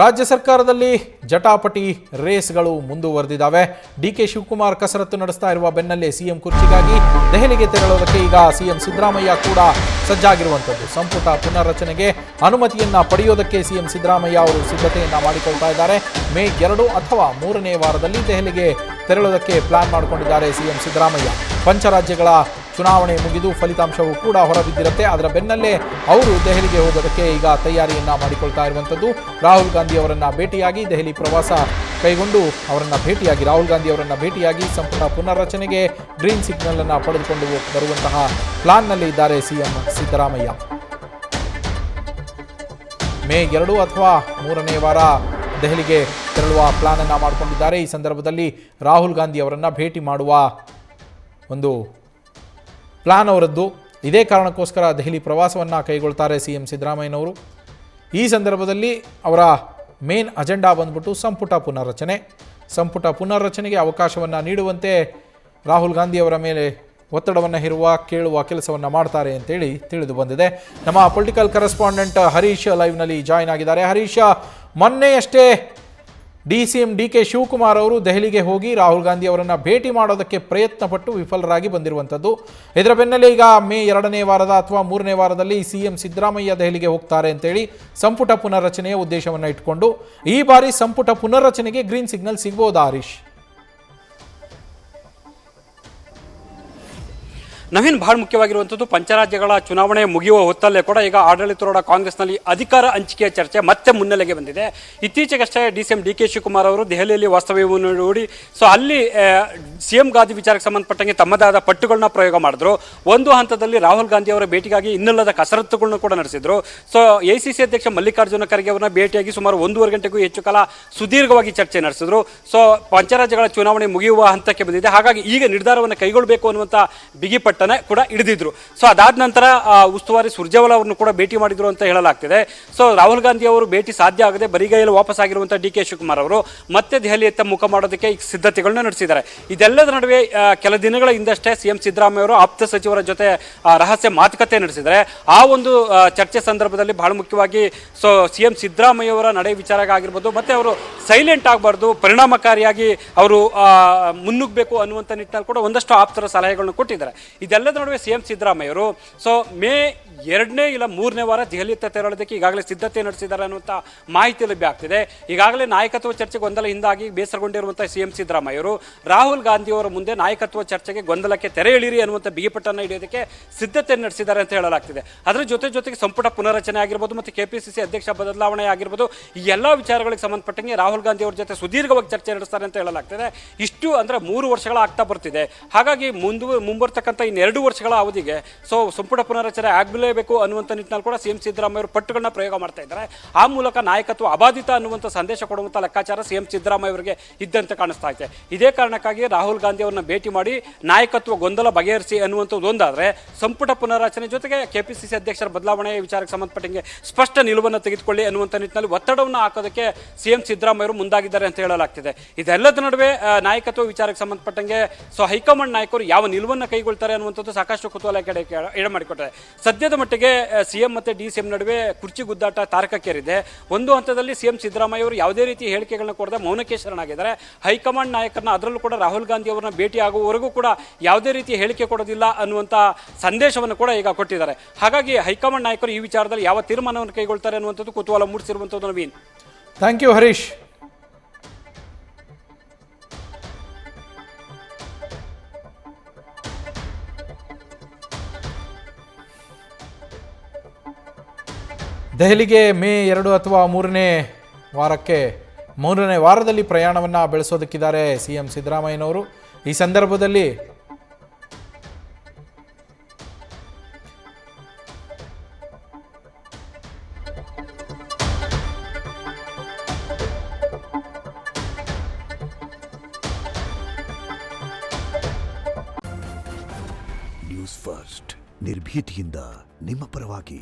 ರಾಜ್ಯ ಸರ್ಕಾರದಲ್ಲಿ ಜಟಾಪಟಿ ರೇಸ್ಗಳು ಮುಂದುವರೆದಿದ್ದಾವೆ. ಡಿಕೆ ಶಿವಕುಮಾರ್ ಕಸರತ್ತು ನಡೆಸ್ತಾ ಇರುವ ಬೆನ್ನಲ್ಲೇ ಸಿಎಂ ಕುರ್ಚಿಗಾಗಿ ದೆಹಲಿಗೆ ತೆರಳೋದಕ್ಕೆ ಈಗ ಸಿಎಂ ಸಿದ್ದರಾಮಯ್ಯ ಕೂಡ ಸಜ್ಜಾಗಿರುವಂಥದ್ದು. ಸಂಪುಟ ಪುನರ್ರಚನೆಗೆ ಅನುಮತಿಯನ್ನ ಪಡೆಯೋದಕ್ಕೆ ಸಿಎಂ ಸಿದ್ದರಾಮಯ್ಯ ಅವರು ಸಿದ್ಧತೆಯನ್ನ ಮಾಡಿಕೊಳ್ತಾ ಇದ್ದಾರೆ. ಮೇ 2 ಅಥವಾ 3ನೇ ವಾರದಲ್ಲಿ ದೆಹಲಿಗೆ ತೆರಳೋದಕ್ಕೆ ಪ್ಲಾನ್ ಮಾಡಿಕೊಂಡಿದ್ದಾರೆ ಸಿಎಂ ಸಿದ್ದರಾಮಯ್ಯ. ಪಂಚರಾಜ್ಯಗಳ ಚುನಾವಣೆ ಮುಗಿದು ಫಲಿತಾಂಶವೂ ಕೂಡ ಹೊರಬಿದ್ದಿರುತ್ತೆ. ಅದರ ಬೆನ್ನಲ್ಲೇ ಅವರು ದೆಹಲಿಗೆ ಹೋಗೋದಕ್ಕೆ ಈಗ ತಯಾರಿಯನ್ನ ಮಾಡಿಕೊಳ್ತಾ ಇರುವಂಥದ್ದು. ರಾಹುಲ್ ಗಾಂಧಿ ಅವರನ್ನ ಭೇಟಿಯಾಗಿ ದೆಹಲಿ ಪ್ರವಾಸ ಕೈಗೊಂಡು ರಾಹುಲ್ ಗಾಂಧಿ ಅವರನ್ನ ಭೇಟಿಯಾಗಿ ಸಂಪುಟ ಪುನರ್ರಚನೆಗೆ ಗ್ರೀನ್ ಸಿಗ್ನಲ್ ಅನ್ನ ಪಡೆದುಕೊಂಡು ಬರುವಂತಹ ಪ್ಲಾನ್ನಲ್ಲಿ ಇದ್ದಾರೆ ಸಿಎಂ ಸಿದ್ದರಾಮಯ್ಯ. ಮೇ 2 ಅಥವಾ 3ನೇ ವಾರ ದೆಹಲಿಗೆ ತೆರಳುವ ಪ್ಲಾನ್ ಅನ್ನ ಮಾಡಿಕೊಂಡಿದ್ದಾರೆ. ಈ ಸಂದರ್ಭದಲ್ಲಿ ರಾಹುಲ್ ಗಾಂಧಿ ಅವರನ್ನ ಭೇಟಿ ಮಾಡುವ ಒಂದು ಪ್ಲಾನ್ ಅವರದ್ದು. ಇದೇ ಕಾರಣಕ್ಕೋಸ್ಕರ ದೆಹಲಿ ಪ್ರವಾಸವನ್ನು ಕೈಗೊಳ್ತಾರೆ ಸಿಎಂ ಸಿದ್ದರಾಮಯ್ಯನವರು. ಈ ಸಂದರ್ಭದಲ್ಲಿ ಅವರ ಮೇನ್ ಅಜೆಂಡಾ ಬಂದ್ಬಿಟ್ಟು ಸಂಪುಟ ಪುನರ್ರಚನೆಗೆ ಅವಕಾಶವನ್ನು ನೀಡುವಂತೆ ರಾಹುಲ್ ಗಾಂಧಿ ಅವರ ಮೇಲೆ ಒತ್ತಡವನ್ನು ಕೇಳುವ ಕೆಲಸವನ್ನು ಮಾಡ್ತಾರೆ ಅಂತೇಳಿ ತಿಳಿದು ಬಂದಿದೆ. ನಮ್ಮ ಪೊಲಿಟಿಕಲ್ ಕರೆಸ್ಪಾಂಡೆಂಟ್ ಹರೀಶ್ ಲೈವ್ನಲ್ಲಿ ಜಾಯ್ನ್ ಆಗಿದ್ದಾರೆ. ಹರೀಶ್, ಮೊನ್ನೆಯಷ್ಟೇ ಸಿಎಂ ಡಿಕೆ ಶಿವಕುಮಾರ್ ಅವರು ದೆಹಲಿಗೆ ಹೋಗಿ ರಾಹುಲ್ ಗಾಂಧಿ ಅವರನ್ನು ಭೇಟಿ ಮಾಡೋದಕ್ಕೆ ಪ್ರಯತ್ನಪಟ್ಟು ವಿಫಲರಾಗಿ ಬಂದಿರುವಂಥದ್ದು. ಇದರ ಬೆನ್ನಲ್ಲೇ ಈಗ ಮೇ 2ನೇ ವಾರದ ಅಥವಾ 3ನೇ ವಾರದಲ್ಲಿ ಸಿಎಂ ಸಿದ್ದರಾಮಯ್ಯ ದೆಹಲಿಗೆ ಹೋಗ್ತಾರೆ ಅಂತೇಳಿ ಸಂಪುಟ ಪುನರ್ರಚನೆಯ ಉದ್ದೇಶವನ್ನು ಇಟ್ಕೊಂಡು ಈ ಬಾರಿ ಸಂಪುಟ ಪುನರ್ರಚನೆಗೆ ಗ್ರೀನ್ ಸಿಗ್ನಲ್ ಸಿಗ್ಬೋದಾ ಹರೀಶ್? ನವೀನ್, ಬಹಳ ಮುಖ್ಯವಾಗಿರುವಂಥದ್ದು ಪಂಚರಾಜ್ಯಗಳ ಚುನಾವಣೆ ಮುಗಿಯುವ ಹೊತ್ತಲ್ಲೇ ಕೂಡ ಈಗ ಆಡಳಿತಾರೂಢ ಕಾಂಗ್ರೆಸ್ನಲ್ಲಿ ಅಧಿಕಾರ ಹಂಚಿಕೆಯ ಚರ್ಚೆ ಮತ್ತೆ ಮುನ್ನೆಲೆಗೆ ಬಂದಿದೆ. ಇತ್ತೀಚೆಗಷ್ಟೇ ಸಿಎಂ ಡಿಕೆ ಶಿವಕುಮಾರ್ ಅವರು ದೆಹಲಿಯಲ್ಲಿ ವಾಸ್ತವ್ಯವನ್ನು ಹೂಡಿ ಅಲ್ಲಿ ಸಿಎಂ ಗಾದಿ ವಿಚಾರಕ್ಕೆ ಸಂಬಂಧಪಟ್ಟಂಗೆ ತಮ್ಮದಾದ ಪಟ್ಟುಗಳನ್ನ ಪ್ರಯೋಗ ಮಾಡಿದ್ರು. ಒಂದು ಹಂತದಲ್ಲಿ ರಾಹುಲ್ ಗಾಂಧಿ ಅವರ ಭೇಟಿಗಾಗಿ ಇನ್ನಿಲ್ಲದ ಕಸರತ್ತುಗಳನ್ನು ಕೂಡ ನಡೆಸಿದ್ರು. ಎಸಿಸಿ ಅಧ್ಯಕ್ಷ ಮಲ್ಲಿಕಾರ್ಜುನ ಖರ್ಗೆ ಅವರನ್ನ ಭೇಟಿಯಾಗಿ ಸುಮಾರು 1.5 ಗಂಟೆಗೂ ಹೆಚ್ಚು ಕಾಲ ಸುದೀರ್ಘವಾಗಿ ಚರ್ಚೆ ನಡೆಸಿದ್ರು. ಪಂಚರಾಜ್ಯಗಳ ಚುನಾವಣೆ ಮುಗಿಯುವ ಹಂತಕ್ಕೆ ಬಂದಿದೆ. ಹಾಗಾಗಿ ಈಗ ನಿರ್ಧಾರವನ್ನು ಕೈಗೊಳ್ಳಬೇಕು ಅನ್ನುವಂಥ ಬಿಗಿಪಟ್ಟು ಕೂಡ ಹಿಡಿದಿದ್ರು. ಅದಾದ ನಂತರ ಉಸ್ತುವಾರಿ ಸುರ್ಜೇವಾಲಾ ಅವರನ್ನು ಕೂಡ ಭೇಟಿ ಮಾಡಿದ್ರು ಅಂತ ಹೇಳಲಾಗ್ತಿದೆ. ರಾಹುಲ್ ಗಾಂಧಿ ಅವರು ಭೇಟಿ ಸಾಧ್ಯ ಆಗದೆ ಬರಿಗೈಯಲ್ಲಿ ವಾಪಸ್ ಆಗಿರುವಂತಹ ಡಿಕೆ ಶಿವಕುಮಾರ್ ಅವರು ಮತ್ತೆ ದೆಹಲಿಯತ್ತ ಮುಖ ಮಾಡೋದಕ್ಕೆ ಈಗ ಸಿದ್ಧತೆಗಳನ್ನ ನಡೆಸಿದ್ದಾರೆ. ಇದೆಲ್ಲದರ ನಡುವೆ ಕೆಲ ದಿನಗಳ ಹಿಂದಷ್ಟೇ ಸಿಎಂ ಸಿದ್ದರಾಮಯ್ಯ ಅವರು ಆಪ್ತ ಸಚಿವರ ಜೊತೆ ರಹಸ್ಯ ಮಾತುಕತೆ ನಡೆಸಿದ್ದಾರೆ. ಆ ಒಂದು ಚರ್ಚೆ ಸಂದರ್ಭದಲ್ಲಿ ಬಹಳ ಮುಖ್ಯವಾಗಿ ಸಿಎಂ ಸಿದ್ದರಾಮಯ್ಯ ಅವರ ನಡೆ ವಿಚಾರ ಆಗಿರ್ಬೋದು, ಮತ್ತೆ ಅವರು ಸೈಲೆಂಟ್ ಆಗಬಾರ್ದು, ಪರಿಣಾಮಕಾರಿಯಾಗಿ ಅವರು ಮುನ್ನುಗ್ಗಬೇಕು ಅನ್ನುವಂಥ ನಿಟ್ಟಿನಲ್ಲಿ ಕೂಡ ಒಂದಷ್ಟು ಆಪ್ತರ ಸಲಹೆಗಳನ್ನು ಕೊಟ್ಟಿದ್ದಾರೆ. ಇದೆಲ್ಲದ ನಡುವೆ ಸಿಎಂ ಸಿದ್ದರಾಮಯ್ಯ ಅವರು ಮೇ 2ನೇ ಇಲ್ಲ 3ನೇ ವಾರ ದೆಹಲಿಯತ್ತ ತೆರಳೋದಕ್ಕೆ ಈಗಾಗಲೇ ಸಿದ್ಧತೆ ನಡೆಸಿದ್ದಾರೆ ಅನ್ನುವಂಥ ಮಾಹಿತಿ ಲಭ್ಯ ಆಗ್ತಿದೆ. ಈಗಾಗಲೇ ನಾಯಕತ್ವ ಚರ್ಚೆಗೆ ಗೊಂದಲ ಹಿಂದಾಗಿ ಬೇಸರಗೊಂಡಿರುವಂತಹ ಸಿಎಂ ಸಿದ್ದರಾಮಯ್ಯ ಅವರು ರಾಹುಲ್ ಗಾಂಧಿ ಅವರ ಮುಂದೆ ನಾಯಕತ್ವ ಚರ್ಚೆಗೆ ಗೊಂದಲಕ್ಕೆ ತೆರೆ ಎಳೀರಿ ಅನ್ನುವಂಥ ಬಿಗಿಪಟ್ಟನ್ನು ಹಿಡಿಯೋದಕ್ಕೆ ಸಿದ್ಧತೆ ನಡೆಸಿದ್ದಾರೆ ಅಂತ ಹೇಳಲಾಗ್ತಿದೆ. ಅದರ ಜೊತೆಗೆ ಸಂಪುಟ ಪುನರ್ರಚನೆ ಆಗಿರ್ಬೋದು, ಮತ್ತು ಕೆಪಿಸಿಸಿ ಅಧ್ಯಕ್ಷ ಬದಲಾವಣೆ ಆಗಿರ್ಬೋದು, ಈ ಎಲ್ಲ ವಿಚಾರಗಳಿಗೆ ಸಂಬಂಧಪಟ್ಟಂಗೆ ರಾಹುಲ್ ಗಾಂಧಿ ಅವರ ಜೊತೆ ಸುದೀರ್ಘವಾಗಿ ಚರ್ಚೆ ನಡೆಸ್ತಾರೆ ಅಂತ ಹೇಳಲಾಗ್ತಿದೆ. ಇಷ್ಟು ಅಂದ್ರೆ 3 ವರ್ಷಗಳ ಆಗ್ತಾ ಬರ್ತಿದೆ. ಹಾಗಾಗಿ ಮುಂಬರ್ತಕ್ಕಂಥ ಇನ್ನು 2 ವರ್ಷಗಳ ಅವಧಿಗೆ ಸಂಪುಟ ಪುನರ್ರಚನೆ ಆಗಲೇಬೇಕು ಅನ್ನುವಂಥ ನಿಟ್ಟಿನಲ್ಲಿ ಕೂಡ ಸಿಎಂ ಸಿದ್ದರಾಮಯ್ಯ ಅವರು ಪಟ್ಟುಗಳನ್ನ ಪ್ರಯೋಗ ಮಾಡ್ತಾ ಇದ್ದಾರೆ. ಆ ಮೂಲಕ ನಾಯಕತ್ವ ಅಬಾಧಿತ ಅನ್ನುವಂಥ ಸಂದೇಶ ಕೊಡುವಂಥ ಲೆಕ್ಕಾಚಾರ ಸಿಎಂ ಸಿದ್ದರಾಮಯ್ಯ ಅವರಿಗೆ ಇದ್ದಂತೆ ಕಾಣಿಸ್ತಾ ಇದೆ. ಇದೇ ಕಾರಣಕ್ಕಾಗಿ ರಾಹುಲ್ ಗಾಂಧಿ ಅವರನ್ನ ಭೇಟಿ ಮಾಡಿ ನಾಯಕತ್ವ ಗೊಂದಲ ಬಗೆಹರಿಸಿ ಅನ್ನುವಂಥದ್ದು ಒಂದಾದ್ರೆ, ಸಂಪುಟ ಪುನರ್ರಚನೆ ಜೊತೆಗೆ ಕೆಪಿಸಿಸಿ ಅಧ್ಯಕ್ಷರ ಬದಲಾವಣೆ ವಿಚಾರಕ್ಕೆ ಸಂಬಂಧಪಟ್ಟಂಗೆ ಸ್ಪಷ್ಟ ನಿಲುವನ್ನು ತೆಗೆದುಕೊಳ್ಳಿ ಅನ್ನುವಂಥ ನಿಟ್ಟಿನಲ್ಲಿ ಒತ್ತಡವನ್ನು ಹಾಕೋದಕ್ಕೆ ಸಿಎಂ ಸಿದ್ದರಾಮಯ್ಯ ಅವರು ಮುಂದಾಗಿದ್ದಾರೆ ಅಂತ ಹೇಳಲಾಗ್ತಿದೆ. ಇದೆಲ್ಲದ ನಡುವೆ ನಾಯಕತ್ವ ವಿಚಾರಕ್ಕೆ ಸಂಬಂಧಪಟ್ಟಂಗೆ ಹೈಕಮಾಂಡ್ ನಾಯಕರು ಯಾವ ನಿಲುವನ್ನು ಕೈಗೊಳ್ತಾರೆ ಅನ್ನುವಂಥದ್ದು ಸಾಕಷ್ಟು ಕುತೂಹಲ ಎಡೆ ಮಾಡಿಕೊಟ್ಟರೆ. ಸದ್ಯದ ಮಟ್ಟಿಗೆ ಸಿಎಂ ಮತ್ತೆ ಸಿಎಂ ನಡುವೆ ಕುರ್ಚಿ ಗುದ್ದಾಟ ತಾರಕಕ್ಕೇರಿದೆ. ಒಂದು ಹಂತದಲ್ಲಿ ಸಿಎಂ ಸಿದ್ದರಾಮಯ್ಯ ಅವರು ಯಾವುದೇ ರೀತಿ ಹೇಳಿಕೆಗಳನ್ನ ಕೊಡದೆ ಮೌನಕ್ಕೆ ಶರಣಾಗಿದ್ದಾರೆ. ಹೈಕಮಾಂಡ್ ನಾಯಕರನ್ನ, ಅದರಲ್ಲೂ ಕೂಡ ರಾಹುಲ್ ಗಾಂಧಿ ಅವರನ್ನ ಭೇಟಿ ಆಗುವವರೆಗೂ ಕೂಡ ಯಾವುದೇ ರೀತಿ ಹೇಳಿಕೆ ಕೊಡೋದಿಲ್ಲ ಅನ್ನುವಂಥ ಸಂದೇಶವನ್ನು ಕೂಡ ಈಗ ಕೊಟ್ಟಿದ್ದಾರೆ. ಹಾಗಾಗಿ ಹೈಕಮಾಂಡ್ ನಾಯಕರು ಈ ವಿಚಾರದಲ್ಲಿ ಯಾವ ತೀರ್ಮಾನವನ್ನು ಕೈಗೊಳ್ತಾರೆ ಅನ್ನುವಂಥದ್ದು ಕುತೂಹಲ ಮೂಡಿಸಿರುವಂಥದ್ದು. Naveen, thank you Harish. ದೆಹಲಿಗೆ ಮೇ 2 ಅಥವಾ 3ನೇ ವಾರದಲ್ಲಿ ಪ್ರಯಾಣವನ್ನು ಬೆಳೆಸೋದಕ್ಕಿದ್ದಾರೆ ಸಿಎಂ ಸಿದ್ದರಾಮಯ್ಯನವರು. ಈ ಸಂದರ್ಭದಲ್ಲಿ ನ್ಯೂಸ್ ಫಸ್ಟ್ ನಿರ್ಭೀತಿಯಿಂದ ನಿಮ್ಮ ಪರವಾಗಿ.